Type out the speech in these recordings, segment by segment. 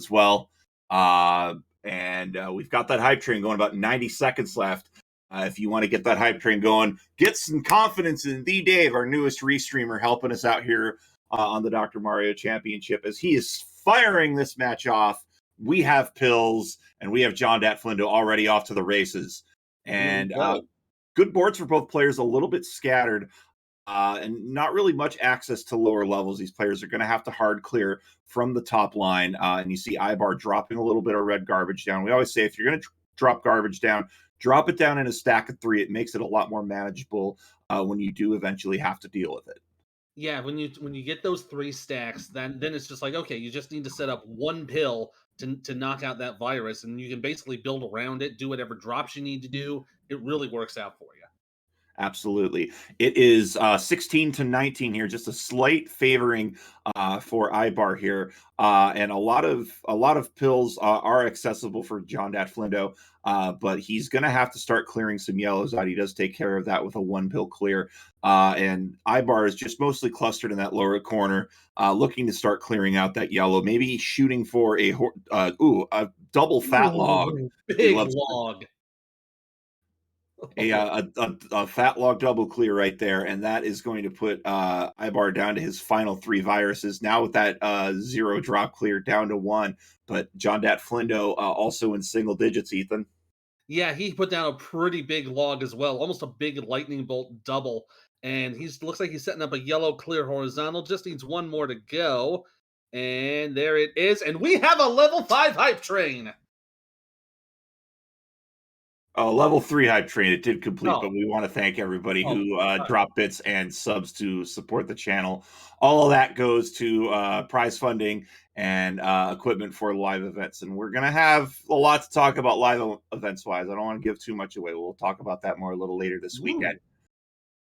as well. And we've got that hype train going, about 90 seconds left. If you want to get that hype train going, get some confidence in the Dave, our newest restreamer, helping us out here on the Dr. Mario Championship as he is firing this match off. We have Pills and we have JonDatFlindo already off to the races. And good boards for both players, a little bit scattered. And not really much access to lower levels. These players are going to have to hard clear from the top line. And you see ibaar dropping a little bit of red garbage down. We always say if you're going to drop garbage down, drop it down in a stack of 3. It makes it a lot more manageable when you do eventually have to deal with it. Yeah, when you get those 3 stacks, then it's just like, okay, you just need to set up 1 pill to knock out that virus, and you can basically build around it, do whatever drops you need to do. It really works out for you. Absolutely. It is 16-19 here, just a slight favoring for ibaar here. And a lot of pills are accessible for JonDatFlindo, but he's going to have to start clearing some yellows out. He does take care of that with a 1 pill clear. And ibaar is just mostly clustered in that lower corner, looking to start clearing out that yellow, maybe shooting for a double fat log. Big log. A fat log double clear right there, and that is going to put ibaar down to his final 3 viruses. Now with that 0 drop clear down to 1, but JonDatFlindo also in single digits, Ethan. Yeah, he put down a pretty big log as well, almost a big lightning bolt double. And looks like he's setting up a yellow clear horizontal. Just needs 1 more to go. And there it is. And we have a level 5 hype train. Level 3 hype train. It did complete, but we want to thank everybody who dropped bits and subs to support the channel. All of that goes to prize funding and equipment for live events. And we're going to have a lot to talk about live events wise. I don't want to give too much away. We'll talk about that more a little later this weekend.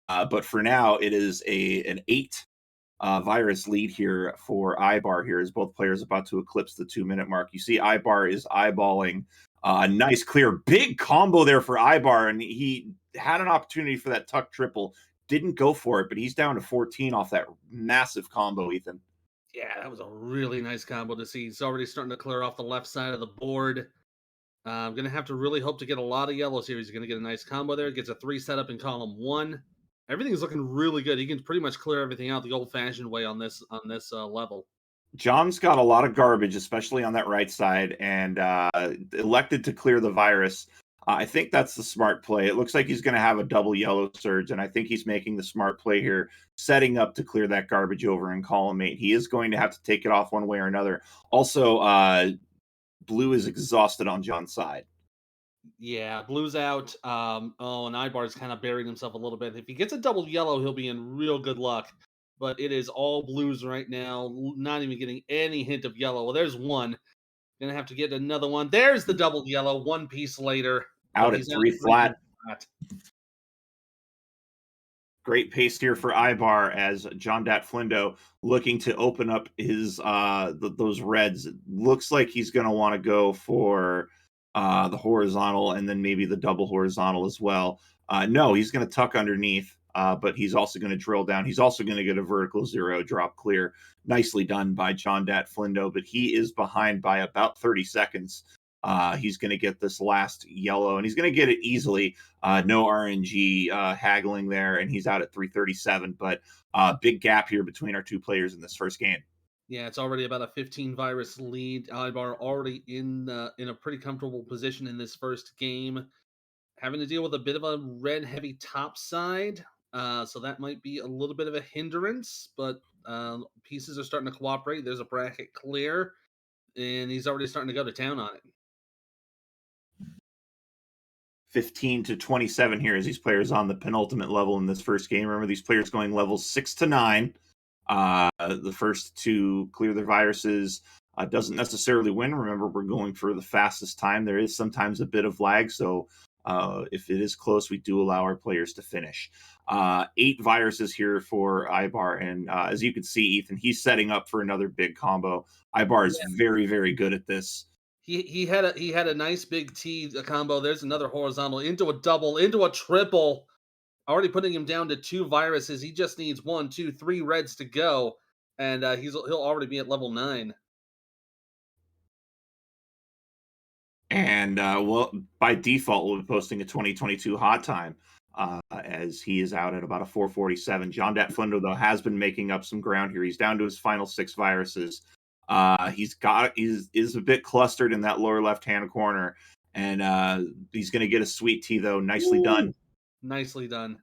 But for now, it is an 8 virus lead here for ibaar here as both players about to eclipse the 2-minute mark. You see ibaar is eyeballing a nice clear big combo there for ibaar, and he had an opportunity for that tuck triple, didn't go for it, but he's down to 14 off that massive combo, Ethan. Yeah, that was a really nice combo to see. He's already starting to clear off the left side of the board. I'm going to have to really hope to get a lot of yellows here. He's going to get a nice combo there. Gets a 3 setup in column 1. Everything's looking really good. He can pretty much clear everything out the old-fashioned way on this level. John's got a lot of garbage, especially on that right side, and elected to clear the virus. I think that's the smart play. It looks like he's going to have a double yellow surge, and I think he's making the smart play here, setting up to clear that garbage over in column 8. He is going to have to take it off one way or another. Also, blue is exhausted on John's side. Yeah, blue's out. And ibaar's kind of buried himself a little bit. If he gets a double yellow, he'll be in real good luck. But it is all blues right now, not even getting any hint of yellow. Well, there's one. Gonna have to get another one. There's the double yellow, 1 piece later. Out at 3 flat. Great pace here for ibaar as JonDatFlindo looking to open up his those reds. It looks like he's going to want to go for the horizontal and then maybe the double horizontal as well. No, he's going to tuck underneath, but he's also going to drill down. He's also going to get a vertical 0 drop clear. Nicely done by JonDatFlindo, but he is behind by about 30 seconds. He's going to get this last yellow, and he's going to get it easily. No RNG haggling there, and he's out at 337. But big gap here between our 2 players in this first game. Yeah, it's already about a 15 virus lead. ibaar already in a pretty comfortable position in this first game, having to deal with a bit of a red heavy top side. So that might be a little bit of a hindrance, but pieces are starting to cooperate. There's a bracket clear, and he's already starting to go to town on it. 15-27 here as these players on the penultimate level in this first game. Remember, these players going levels 6 to 9. The first to clear their viruses doesn't necessarily win. Remember, we're going for the fastest time. There is sometimes a bit of lag, so if it is close, we do allow our players to finish. 8 viruses here for ibaar, and as you can see, Ethan, he's setting up for another big combo. ibaar is very, very good at this. He had a nice big T combo. There's another horizontal into a double, into a triple. Already putting him down to 2 viruses. He just needs 1, 2, 3 reds to go, and he'll already be at level 9. And well, by default, we'll be posting a 2022 hot time as he is out at about a 447. JonDatFlindo, though, has been making up some ground here. He's down to his final 6 viruses. He's a bit clustered in that lower left hand corner, and he's going to get a sweet tea, though. Nicely done. Nicely done.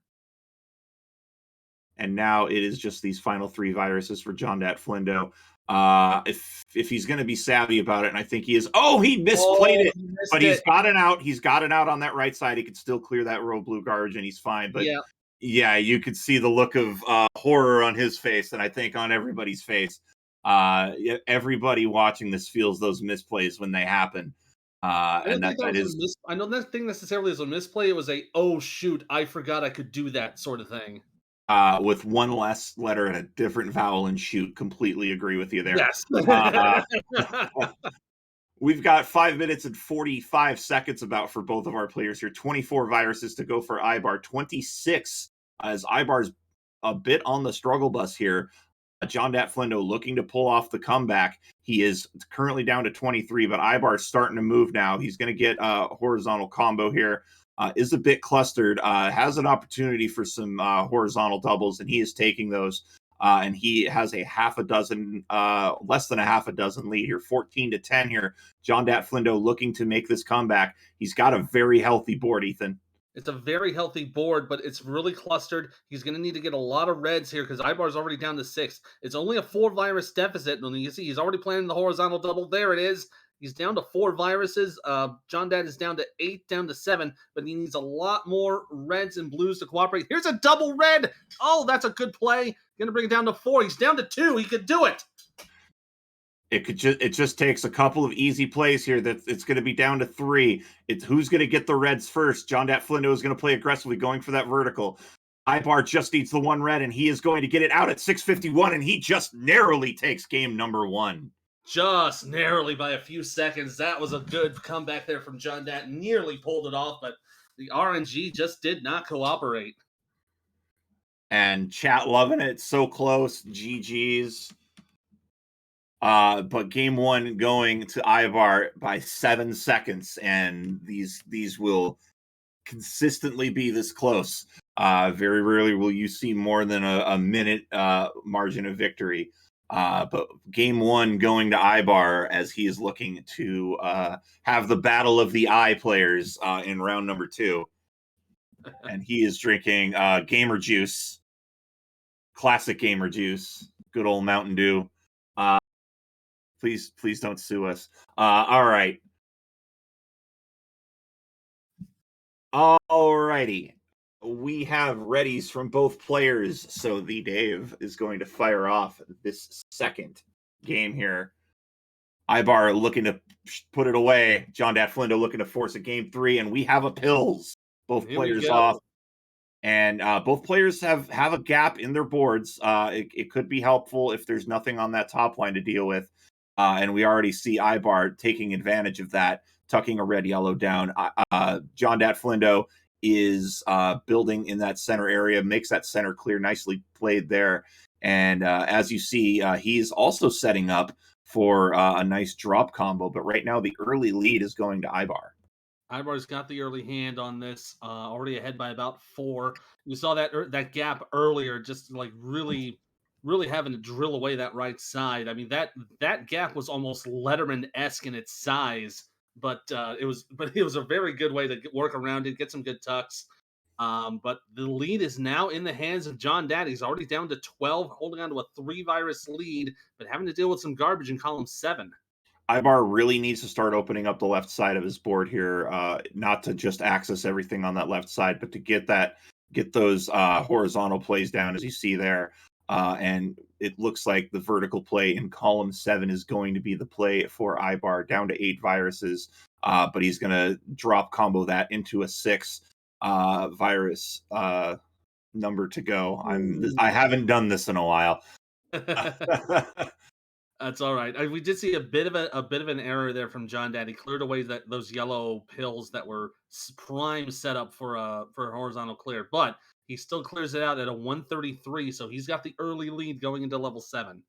And now it is just these final 3 viruses for JonDatFlindo. If he's going to be savvy about it, and I think he is. Oh, he misplayed it, but he's got it out. He's got it out on that right side. He could still clear that row blue garbage, and he's fine. But yeah, you could see the look of horror on his face, and I think on everybody's face. Everybody watching this feels those misplays when they happen. I And don't think that that was is. I don't think necessarily as a misplay. It was a oh shoot, I forgot I could do that sort of thing. With one less letter and a different vowel and shoot. Completely agree with you there. Yes. We've got 5 minutes and 45 seconds about for both of our players here. 24 viruses to go for ibaar. 26 as ibaar's a bit on the struggle bus here. JonDatFlindo looking to pull off the comeback. He is currently down to 23, but ibaar's starting to move now. He's going to get a horizontal combo here. Is a bit clustered, has an opportunity for some horizontal doubles, and he is taking those. And he has a half a dozen, less than a half a dozen lead here, 14-10 here. JonDatFlindo looking to make this comeback. He's got a very healthy board, Ethan. It's a very healthy board, but it's really clustered. He's going to need to get a lot of reds here because ibaar's already down to 6. It's only a 4 virus deficit. And you see, he's already planning the horizontal double. There it is. He's down to 4 viruses. JonDat is down to 8, down to 7, but he needs a lot more reds and blues to cooperate. Here's a double red. Oh, that's a good play. Going to bring it down to 4. He's down to 2. He could do it. It just takes a couple of easy plays here. That it's going to be down to 3. It's who's going to get the reds first. JonDatFlindo is going to play aggressively, going for that vertical. ibaar just needs the 1 red, and he is going to get it out at 6:51, and he just narrowly takes game number 1. Just narrowly by a few seconds. That was a good comeback there from JonDat. Nearly pulled it off, but the RNG just did not cooperate. And chat loving it. So close. GG's. But game 1 going to ibaar by 7 seconds, and these will consistently be this close. Very rarely will you see more than a minute margin of victory. But game 1 going to ibaar as he is looking to have the battle of the eye players in round number 2. And he is drinking gamer juice, classic gamer juice, good old Mountain Dew. Please don't sue us. All right. Alrighty. We have readies from both players, so the Dave is going to fire off this second game here. ibaar looking to put it away. JonDatFlindo looking to force a game 3, and we have a pills. Both players off. And both players have a gap in their boards. It could be helpful if there's nothing on that top line to deal with. And we already see ibaar taking advantage of that, tucking a red-yellow down. JonDatFlindo is building in that center area, makes that center clear, nicely played there. And as you see, he's also setting up for a nice drop combo. But right now, the early lead is going to ibaar. ibaar's got the early hand on this, already ahead by about 4. You saw that gap earlier, just like really having to drill away that right side. I mean, that gap was almost Letterman-esque in its size, but it was a very good way to work around it, get some good tucks. But the lead is now in the hands of JonDat. He's already down to 12, holding on to a 3 virus lead, but having to deal with some garbage in column 7. ibaar really needs to start opening up the left side of his board here, not to just access everything on that left side, but to get those horizontal plays down, as you see there. And it looks like the vertical play in column 7 is going to be the play for ibaar, down to 8 viruses, but he's going to drop combo that into a 6 virus number to go. I haven't done this in a while. That's all right. We did see a bit of an error there from JonDat. He cleared away those yellow pills that were prime setup for a horizontal clear, but he still clears it out at a 133. So he's got the early lead going into level 7.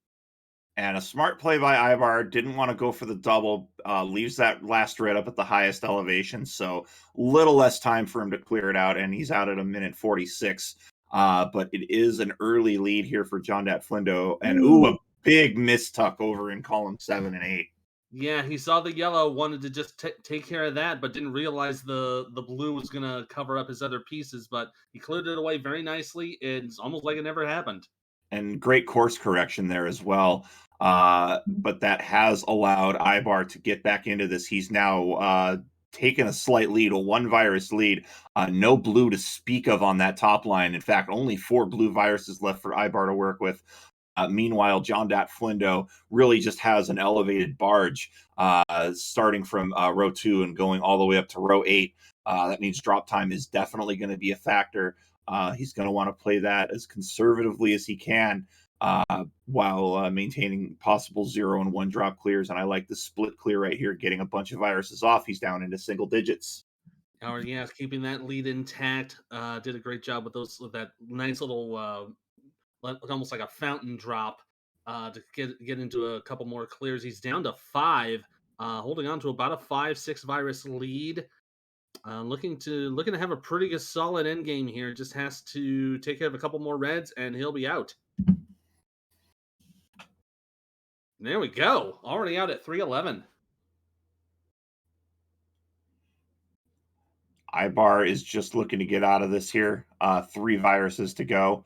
And a smart play by Ibar, didn't want to go for the double, leaves that last red up at the highest elevation, so little less time for him to clear it out, and he's out at a minute 46. But it is an early lead here for JonDatFlindo, and Ooh. a big mistuck over in column 7 and 8. Yeah, he saw the yellow, wanted to just take care of that, but didn't realize the blue was gonna cover up his other pieces. But he cleared it away very nicely. It's almost like it never happened. And great course correction there as well. But that has allowed Ibar to get back into this. He's now taken a slight lead, a one virus lead. No blue to speak of on that top line. In fact, only 4 blue viruses left for Ibar to work with. Meanwhile, JonDatFlindo really just has an elevated barge starting from row 2 and going all the way up to row 8. That means drop time is definitely going to be a factor. He's going to want to play that as conservatively as he can while maintaining possible 0 and 1 drop clears. And I like the split clear right here, getting a bunch of viruses off. He's down into single digits. Or yeah, keeping that lead intact. Did a great job with that nice little almost like a fountain drop to get into a couple more clears. He's down to 5, holding on to about a 5-6 virus lead. Looking to have a pretty good solid end game here. Just has to take care of a couple more reds and he'll be out. There we go. Already out at 311. Ibar is just looking to get out of this here. 3 viruses to go.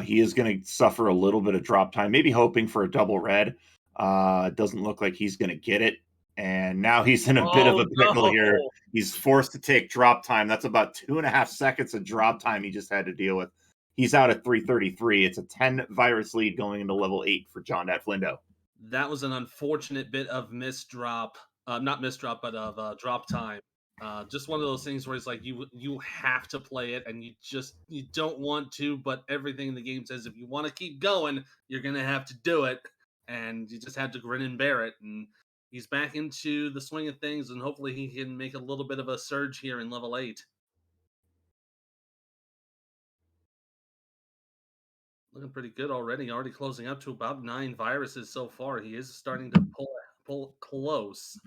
He is going to suffer a little bit of drop time, maybe hoping for a double red. Doesn't look like he's going to get it. And now he's in a bit of Oh a pickle here. no. He's forced to take drop time. That's about 2.5 seconds of drop time he just had to deal with. He's out at 333. It's a 10 virus lead going into level 8 for JonDatFlindo. That was an unfortunate bit of misdrop. Not misdrop, but of drop time. Just one of those things where it's like you have to play it, and you don't want to, but everything in the game says if you want to keep going, you're gonna have to do it, and you just have to grin and bear it. And he's back into the swing of things, and hopefully he can make a little bit of a surge here in level 8. Looking pretty good already. Already closing up to about 9 viruses so far. He is starting to pull close.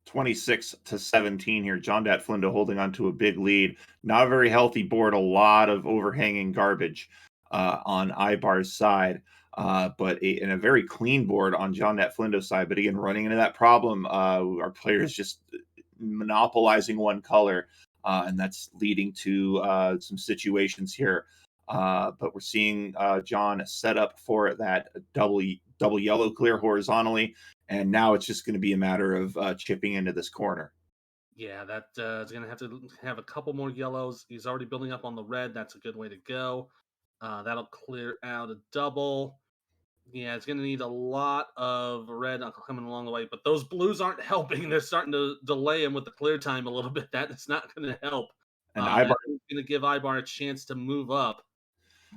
26-17 here. JonDatFlindo holding on to a big lead. Not a very healthy board. A lot of overhanging garbage on Ibar's side. But in a very clean board on JonDatFlindo's side. But again, running into that problem, our players just monopolizing one color. And that's leading to some situations here. But we're seeing John set up for that double yellow clear horizontally, and now it's just going to be a matter of chipping into this corner. Yeah, that is going to have a couple more yellows. He's already building up on the red. That's a good way to go. That'll clear out a double. Yeah, it's going to need a lot of red coming along the way, but those blues aren't helping. They're starting to delay him with the clear time a little bit. That is not going to help. And That Ibar is going to give Ibar a chance to move up.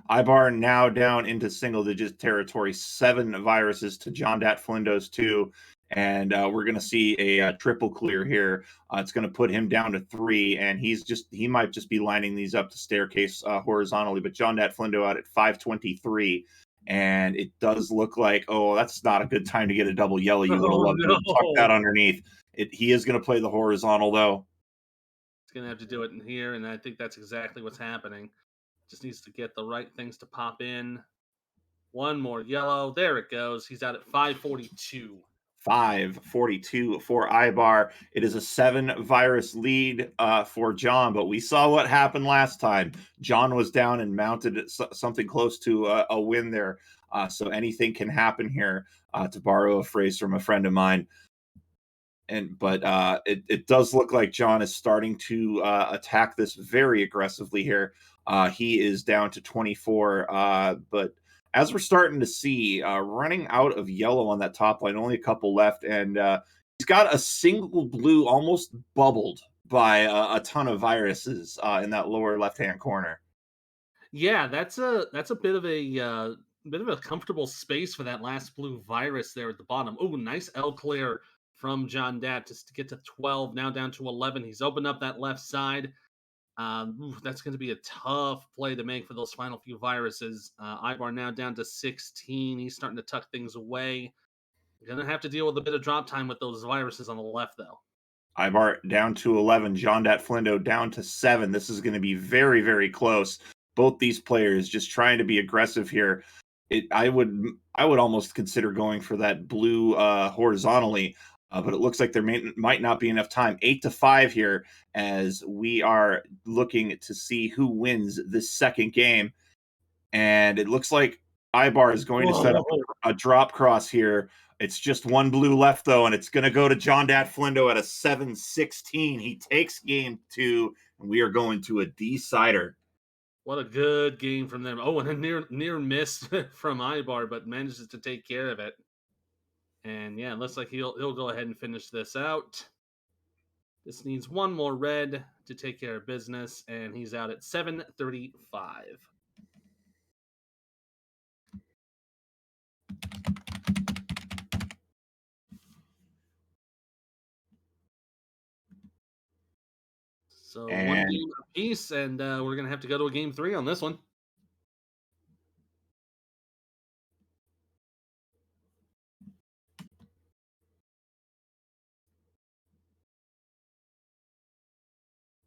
Ibar now down into single digit territory, 7 viruses to JonDatFlindo's 2. And we're going to see a triple clear here. It's going to put him down to 3, and he might just be lining these up to staircase horizontally. But JonDatFlindo out at 523, and it does look like, oh, that's not a good time to get a double yellow. You would have Oh loved to have tucked no! that underneath. He is going to play the horizontal though. He's going to have to do it in here, and I think that's exactly what's happening. Just needs to get the right things to pop in. One more yellow. There it goes. He's out at 542. 542 for Ibar. It is a 7 virus lead for John, but we saw what happened last time. John was down and mounted something close to a win there. So anything can happen here, to borrow a phrase from a friend of mine. But it does look like John is starting to attack this very aggressively here. He is down to 24, but as we're starting to see, running out of yellow on that top line, only a couple left, and he's got a single blue almost bubbled by a ton of viruses in that lower left-hand corner. Yeah, that's a bit of a comfortable space for that last blue virus there at the bottom. Oh, nice L clear from JonDat just to get to 12. Now down to 11. He's opened up that left side. That's going to be a tough play to make for those final few viruses. Ibar now down to 16. He's starting to tuck things away. Going to have to deal with a bit of drop time with those viruses on the left, though. Ibar down to 11. JonDatFlindo down to 7. This is going to be very, very close. Both these players just trying to be aggressive here. I would almost consider going for that blue horizontally, but it looks like there might not be enough time. 8-5 here as we are looking to see who wins this second game. And it looks like Ibar is going to set up a drop cross here. It's just one blue left, though, and it's going to go to JonDatFlindo at a 7-16. He takes game 2, and we are going to a decider. What a good game from them. Oh, and a near miss from Ibar, but manages to take care of it. And yeah, it looks like he'll go ahead and finish this out. This needs one more red to take care of business, and he's out at 7:35. So one game apiece, and we're gonna have to go to a game 3 on this one.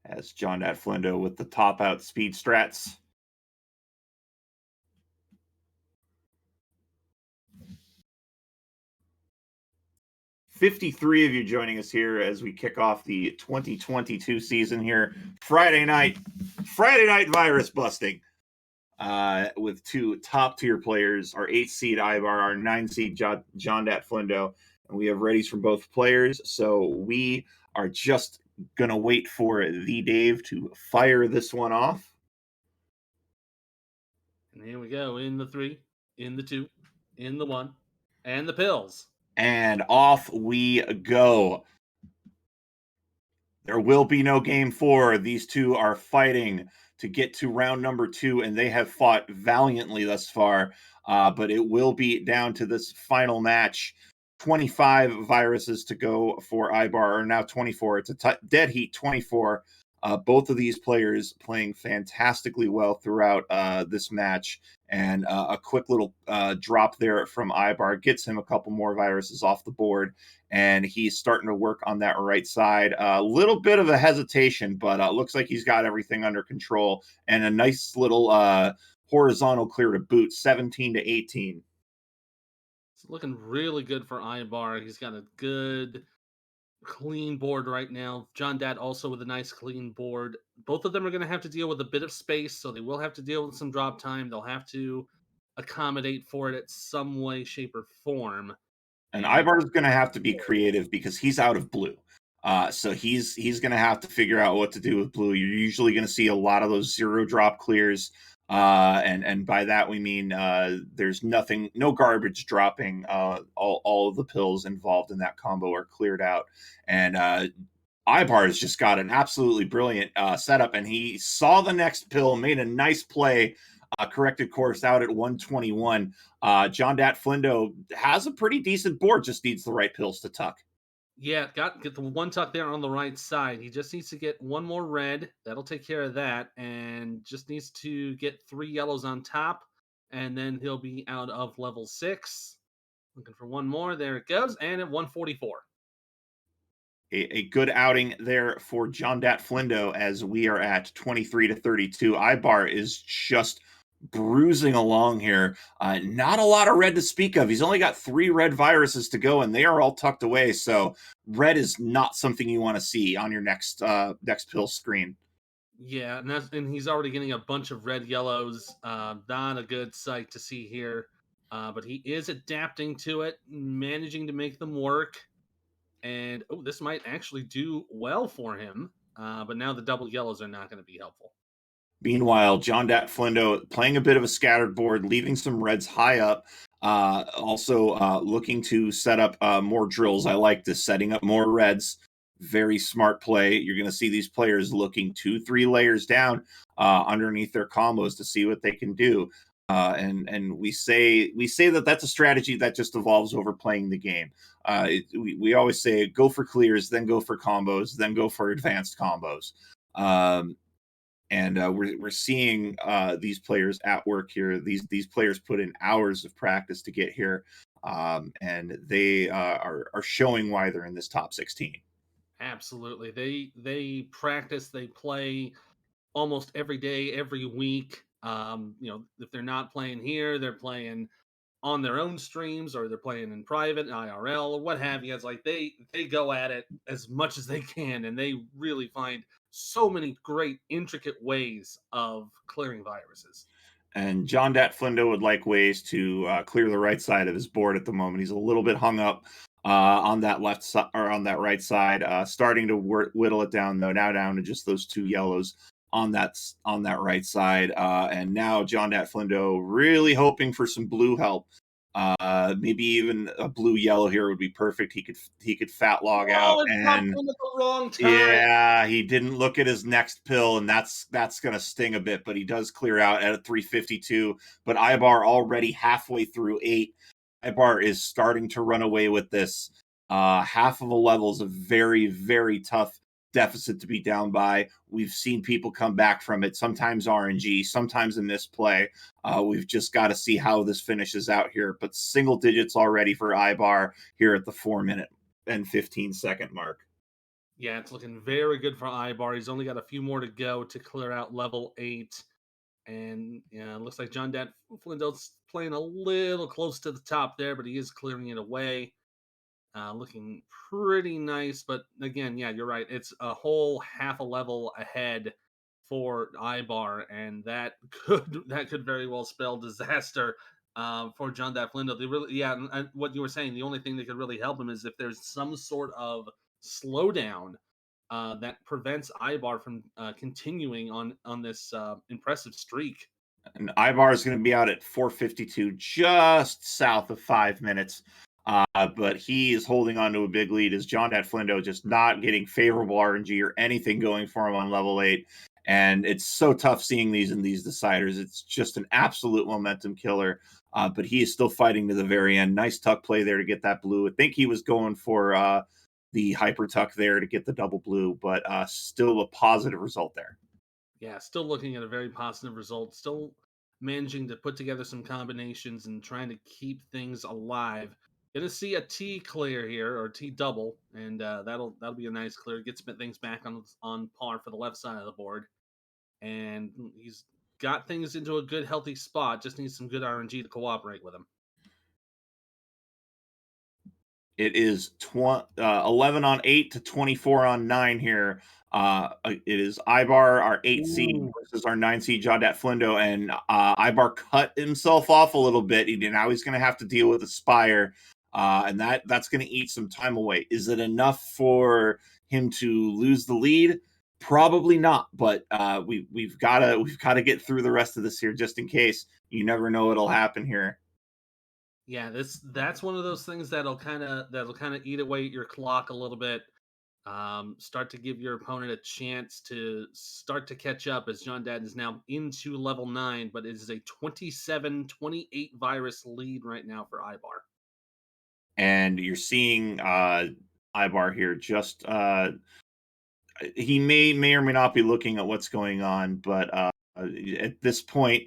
As JonDatFlindo with the top out speed strats. $53 of you joining us here as we kick off the 2022 season here. Friday night virus busting with two top tier players, our 8 seed Ibar, our 9 seed JonDatFlindo, and we have readies from both players. So we are just going to wait for the Dave to fire this one off. And here we go, in the 3, in the 2, in the 1, and the pills. And off we go. There will be no game 4. These two are fighting to get to round number 2, and they have fought valiantly thus far. But it will be down to this final match. 25 viruses to go for Ibar, or now 24. It's a dead heat 24. Both of these players playing fantastically well throughout this match. And a quick little drop there from Ibar gets him a couple more viruses off the board. And he's starting to work on that right side. A little bit of a hesitation, but looks like he's got everything under control. And a nice little horizontal clear to boot, 17-18. It's looking really good for Ibar. He's got a good clean board right now. JonDat also with a nice clean board. Both of them are going to have to deal with a bit of space, so they will have to deal with some drop time. They'll have to accommodate for it at some way, shape, or form. And Ibar is going to have to be creative because he's out of blue. So he's going to have to figure out what to do with blue. You're usually going to see a lot of those 0 drop clears. And by that we mean there's no garbage dropping. All of the pills involved in that combo are cleared out. And Ibar has just got an absolutely brilliant setup, and he saw the next pill, made a nice play, corrected course out at 121. JonDatFlindo has a pretty decent board, just needs the right pills to tuck. Yeah, get the one tuck there on the right side. He just needs to get one more red. That'll take care of that. And just needs to get 3 yellows on top. And then he'll be out of level 6. Looking for one more. There it goes. And at 144. A good outing there for JonDatFlindo as we are at 23-32. Ibar is just bruising along here. Not a lot of red to speak of. He's only got 3 red viruses to go, and they are all tucked away. So red is not something you want to see on your next pill screen. Yeah, and he's already getting a bunch of red yellows. Not a good sight to see here. But he is adapting to it, managing to make them work. And this might actually do well for him. But now the double yellows are not going to be helpful. Meanwhile, JonDatFlindo playing a bit of a scattered board, leaving some reds high up. Also looking to set up more drills. I like this, setting up more reds. Very smart play. You're going to see these players looking 2-3 layers down underneath their combos to see what they can do. And we say that that's a strategy that just evolves over playing the game. We always say go for clears, then go for combos, then go for advanced combos. And we're seeing these players at work here. These players put in hours of practice to get here, and they are showing why they're in this top 16. Absolutely. They practice, they play almost every day, every week. If they're not playing here, they're playing on their own streams, or they're playing in private, IRL, or what have you. It's like they go at it as much as they can, and they really find so many great, intricate ways of clearing viruses. And JonDatFlindo would like ways to clear the right side of his board at the moment. He's a little bit hung up on that left side or on that right side, starting to whittle it down though. Now down to just those two yellows on that right side, and now JonDatFlindo really hoping for some blue help. Maybe even a blue yellow here would be perfect. He could fat log out Oh, it dropped and in at the wrong time. yeah, he didn't look at his next pill, and that's gonna sting a bit, but he does clear out at a 352. But Ibar already halfway through 8. Ibar is starting to run away with this. Half of a level is a very, very tough deficit to be down by. We've seen people come back from it, sometimes RNG, sometimes a misplay. We've just got to see how this finishes out here. But single digits already for Ibar here at the 4 minute and 15-second mark. Yeah, it's looking very good for Ibar. He's only got a few more to go to clear out level 8. And yeah, it looks like John Dat Flindo's playing a little close to the top there, but he is clearing it away. Looking pretty nice. But again, yeah, you're right. It's a whole half a level ahead for Ibar, and that could very well spell disaster for John Flindo. They really, yeah, and what you were saying, the only thing that could really help him is if there's some sort of slowdown that prevents Ibar from continuing on this impressive streak. And Ibar is going to be out at 452, just south of 5 minutes. But he is holding on to a big lead as JonDatFlindo just not getting favorable RNG or anything going for him on level 8. And it's so tough seeing these in these deciders. It's just an absolute momentum killer. But he is still fighting to the very end. Nice tuck play there to get that blue. I think he was going for the hyper tuck there to get the double blue, but still a positive result there. Yeah, still looking at a very positive result. Still managing to put together some combinations and trying to keep things alive. Gonna see a T clear here, or T double, and that'll be a nice clear. Gets things back on par for the left side of the board, and he's got things into a good healthy spot. Just needs some good RNG to cooperate with him. It is 11 on 8 to 24 on 9 here. It is Ibar, our 8 seed, Ooh. versus our 9 seed, JonDatFlindo. And Ibar cut himself off a little bit. Now he's going to have to deal with Aspire. And that's going to eat some time away. Is it enough for him to lose the lead? Probably not, but we've got to get through the rest of this here just in case. You never know what'll happen here. Yeah, that's one of those things that'll kind of eat away at your clock a little bit. Start to give your opponent a chance to start to catch up, as John Dad is now into level 9, but it is a 27-28 virus lead right now for Ibar. And you're seeing Ibar here just he may or may not be looking at what's going on, but at this point,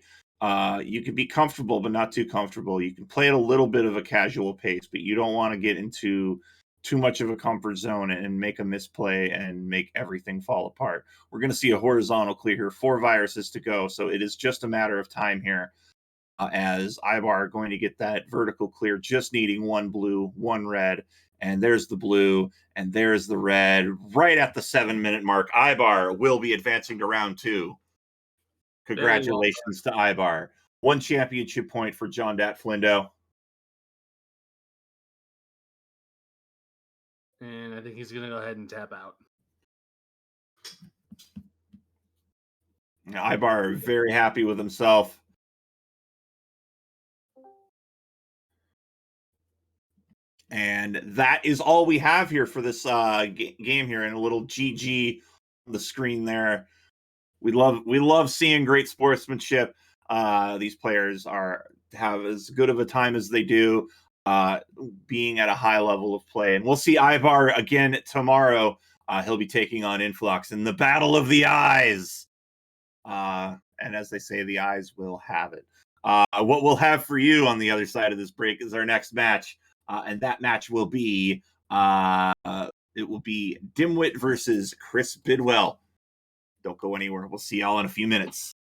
you can be comfortable, but not too comfortable. You can play at a little bit of a casual pace, but you don't want to get into too much of a comfort zone and make a misplay and make everything fall apart. We're going to see a horizontal clear here, 4 viruses to go, so it is just a matter of time here. As Ibar are going to get that vertical clear, just needing 1 blue, 1 red, and there's the blue, and there's the red. Right at the 7-minute mark, Ibar will be advancing to round 2. Very well Congratulations to Ibar. 1 championship point for JonDatFlindo. done. And I think he's going to go ahead and tap out. Ibar very happy with himself. And that is all we have here for this game here, and a little GG on the screen there. We love seeing great sportsmanship. These players have as good of a time as they do, being at a high level of play. And we'll see Ibar again tomorrow. He'll be taking on Influx in the Battle of the Eyes. And as they say, the eyes will have it. What we'll have for you on the other side of this break is our next match. And that match will be it will be Dimwit versus Chris Bidwell. Don't go anywhere. We'll see y'all in a few minutes.